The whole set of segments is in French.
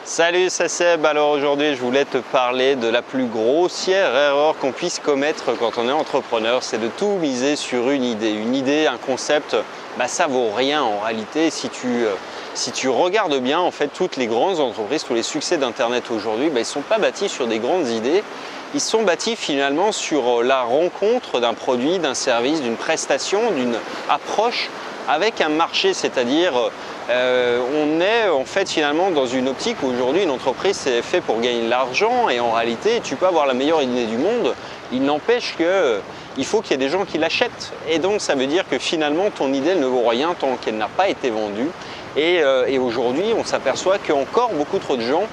Salut, c'est Seb. Alors aujourd'hui, je voulais te parler de la plus grossière erreur qu'on puisse commettre quand on est entrepreneur, c'est de tout miser sur une idée. Une idée, un concept, ça vaut rien en réalité. Si tu regardes bien, en fait, toutes les grandes entreprises, tous les succès d'Internet aujourd'hui, ils ne sont pas bâtis sur des grandes idées. Ils sont bâtis finalement sur la rencontre d'un produit, d'un service, d'une prestation, d'une approche avec un marché, c'est-à-dire on est en fait finalement dans une optique où aujourd'hui une entreprise c'est fait pour gagner de l'argent et en réalité tu peux avoir la meilleure idée du monde, il n'empêche qu'il faut qu'il y ait des gens qui l'achètent et donc ça veut dire que finalement ton idée ne vaut rien tant qu'elle n'a pas été vendue. Et aujourd'hui, on s'aperçoit qu'encore beaucoup trop de gens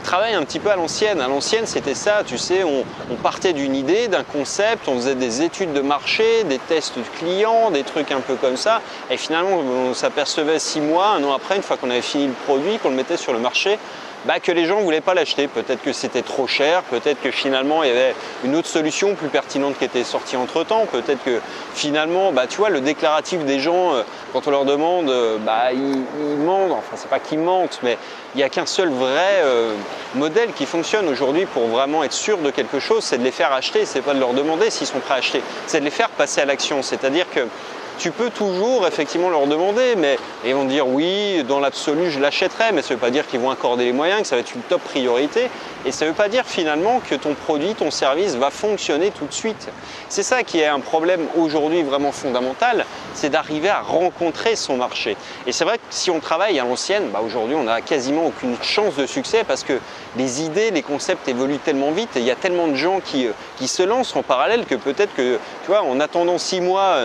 travaillent un petit peu à l'ancienne. À l'ancienne, c'était ça, tu sais, on partait d'une idée, d'un concept, on faisait des études de marché, des tests de clients, des trucs un peu comme ça. Et finalement, on s'apercevait 6 mois, 1 an après, une fois qu'on avait fini le produit, qu'on le mettait sur le marché, que les gens ne voulaient pas l'acheter. Peut-être que c'était trop cher, peut-être que finalement il y avait une autre solution plus pertinente qui était sortie entre temps, peut-être que finalement, tu vois, le déclaratif des gens, quand on leur demande, ils mentent, enfin c'est pas qu'ils mentent, mais il n'y a qu'un seul vrai modèle qui fonctionne aujourd'hui pour vraiment être sûr de quelque chose, c'est de les faire acheter, c'est pas de leur demander s'ils sont prêts à acheter, c'est de les faire passer à l'action, c'est-à-dire que tu peux toujours effectivement leur demander, mais ils vont dire oui, dans l'absolu je l'achèterai, mais ça ne veut pas dire qu'ils vont accorder les moyens, que ça va être une top priorité. Et ça ne veut pas dire finalement que ton produit, ton service va fonctionner tout de suite. C'est ça qui est un problème aujourd'hui vraiment fondamental, c'est d'arriver à rencontrer son marché. Et c'est vrai que si on travaille à l'ancienne, aujourd'hui on n'a quasiment aucune chance de succès parce que les idées, les concepts évoluent tellement vite et il y a tellement de gens qui se lancent en parallèle que peut-être que, tu vois, en attendant 6 mois,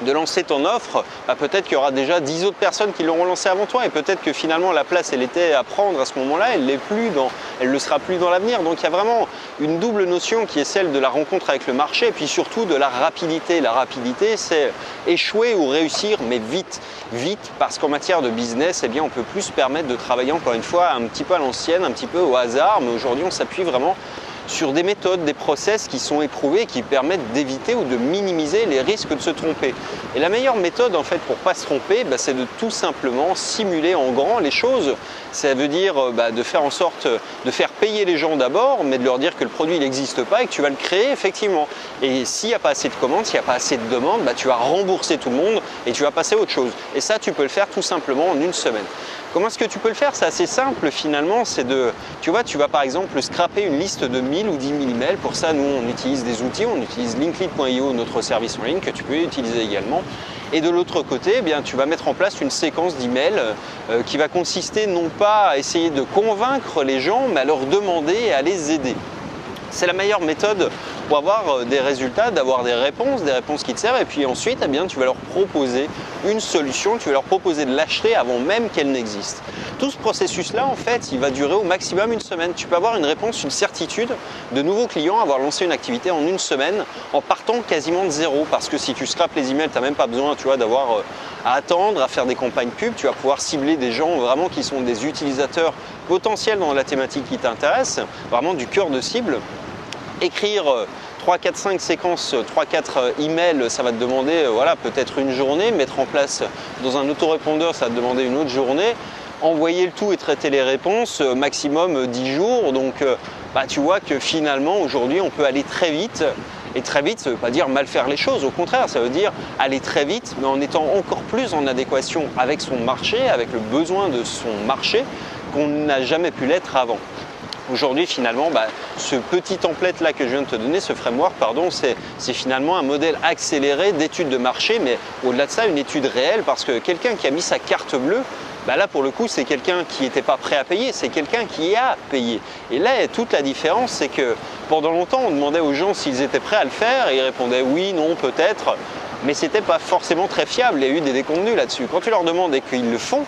de lancer ton offre, peut-être qu'il y aura déjà 10 autres personnes qui l'auront lancé avant toi et peut-être que finalement la place elle était à prendre à ce moment-là, elle ne le sera plus dans l'avenir. Donc il y a vraiment une double notion qui est celle de la rencontre avec le marché et puis surtout de la rapidité. La rapidité c'est échouer ou réussir mais vite parce qu'en matière de business, on peut plus se permettre de travailler encore une fois un petit peu à l'ancienne, un petit peu au hasard, mais aujourd'hui on s'appuie vraiment sur des méthodes, des process qui sont éprouvés et qui permettent d'éviter ou de minimiser les risques de se tromper. Et la meilleure méthode en fait pour ne pas se tromper, c'est de tout simplement simuler en grand les choses. Ça veut dire de faire en sorte de faire payer les gens d'abord, mais de leur dire que le produit n'existe pas et que tu vas le créer effectivement. Et s'il n'y a pas assez de commandes, s'il n'y a pas assez de demandes, tu vas rembourser tout le monde et tu vas passer à autre chose. Et ça, tu peux le faire tout simplement en une semaine. Comment est-ce que tu peux le faire? C'est assez simple finalement, tu vas par exemple scraper une liste de 1000 ou 10 000 emails. Pour ça, nous on utilise des outils, on utilise Linklead.io, notre service en ligne que tu peux utiliser également. Et de l'autre côté, tu vas mettre en place une séquence d'emails qui va consister non pas à essayer de convaincre les gens, mais à leur demander et à les aider. C'est la meilleure méthode pour avoir des résultats, d'avoir des réponses qui te servent et puis ensuite tu vas leur proposer une solution, tu vas leur proposer de l'acheter avant même qu'elle n'existe. Tout ce processus-là, en fait, il va durer au maximum une semaine. Tu peux avoir une réponse, une certitude de nouveaux clients, avoir lancé une activité en une semaine en partant quasiment de zéro parce que si tu scrapes les emails, tu n'as même pas besoin d'avoir à attendre, à faire des campagnes pub, tu vas pouvoir cibler des gens vraiment qui sont des utilisateurs potentiels dans la thématique qui t'intéresse, vraiment du cœur de cible. Écrire 3, 4, 5 séquences, 3, 4 emails, ça va te demander peut-être une journée. Mettre en place dans un autorépondeur, ça va te demander une autre journée. Envoyer le tout et traiter les réponses, maximum 10 jours. Donc tu vois que finalement aujourd'hui on peut aller très vite. Et très vite, ça ne veut pas dire mal faire les choses, au contraire, ça veut dire aller très vite, mais en étant encore plus en adéquation avec son marché, avec le besoin de son marché, qu'on n'a jamais pu l'être avant. Aujourd'hui, finalement, ce petit template là que je viens de te donner, ce framework, c'est finalement un modèle accéléré d'études de marché, mais au-delà de ça, une étude réelle, parce que quelqu'un qui a mis sa carte bleue, là pour le coup, c'est quelqu'un qui n'était pas prêt à payer, c'est quelqu'un qui a payé. Et là, toute la différence, c'est que pendant longtemps, on demandait aux gens s'ils étaient prêts à le faire, et ils répondaient oui, non, peut-être, mais c'était pas forcément très fiable, il y a eu des déconvenus là-dessus. Quand tu leur demandes et qu'ils le font,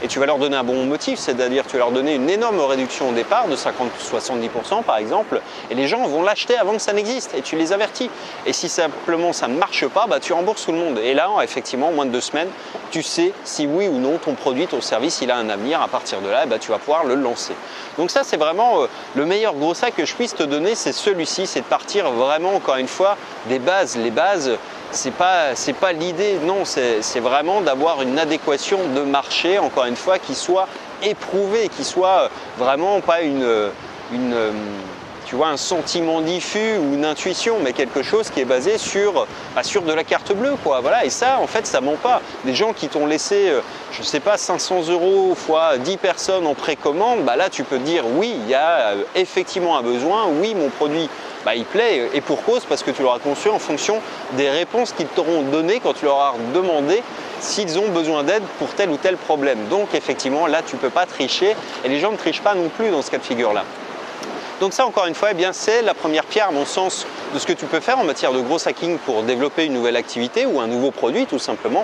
et tu vas leur donner un bon motif, c'est-à-dire tu vas leur donner une énorme réduction au départ de 50-70% par exemple, et les gens vont l'acheter avant que ça n'existe et tu les avertis. Et si simplement ça ne marche pas, tu rembourses tout le monde. Et là, effectivement, en moins de 2 semaines, tu sais si oui ou non ton produit, ton service, il a un avenir. À partir de là, tu vas pouvoir le lancer. Donc ça, c'est vraiment le meilleur gros sac que je puisse te donner, c'est celui-ci, c'est de partir vraiment, encore une fois, des bases. Les bases, c'est pas l'idée, non, c'est vraiment d'avoir une adéquation de marché, encore une fois, qui soit éprouvé, qui soit vraiment pas tu vois, un sentiment diffus ou une intuition, mais quelque chose qui est basé sur de la carte bleue, quoi. Voilà. Et ça, en fait, ça ment pas. Des gens qui t'ont laissé, je sais pas, 500 € fois 10 personnes en précommande, bah là, tu peux te dire oui, il y a effectivement un besoin, oui, mon produit, bah, il plaît, et pour cause, parce que tu l'auras conçu en fonction des réponses qu'ils t'auront données quand tu leur as demandé s'ils ont besoin d'aide pour tel ou tel problème. Donc, effectivement, là, tu peux pas tricher, et les gens ne trichent pas non plus dans ce cas de figure-là. Donc ça, encore une fois, eh bien, c'est la première pierre, à mon sens, de ce que tu peux faire en matière de gros hacking pour développer une nouvelle activité ou un nouveau produit, tout simplement.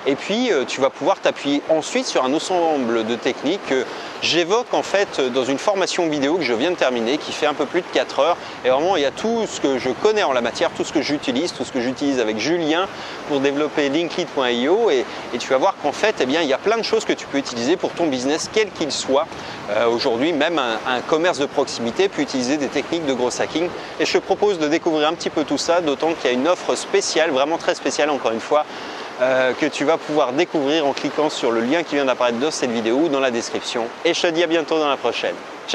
Et puis, tu vas pouvoir t'appuyer ensuite sur un ensemble de techniques que j'évoque en fait dans une formation vidéo que je viens de terminer, qui fait un peu plus de 4 heures. Et vraiment, il y a tout ce que je connais en la matière, tout ce que j'utilise, tout ce que j'utilise avec Julien pour développer Linklead.io. Et tu vas voir qu'en fait, eh bien, il y a plein de choses que tu peux utiliser pour ton business, quel qu'il soit. Aujourd'hui, même un commerce de proximité peut utiliser des techniques de gros hacking. Et je te propose de découvrir un petit peu tout ça, d'autant qu'il y a une offre spéciale, vraiment très spéciale encore une fois, que tu vas pouvoir découvrir en cliquant sur le lien qui vient d'apparaître dans cette vidéo ou dans la description. Et je te dis à bientôt dans la prochaine. Ciao!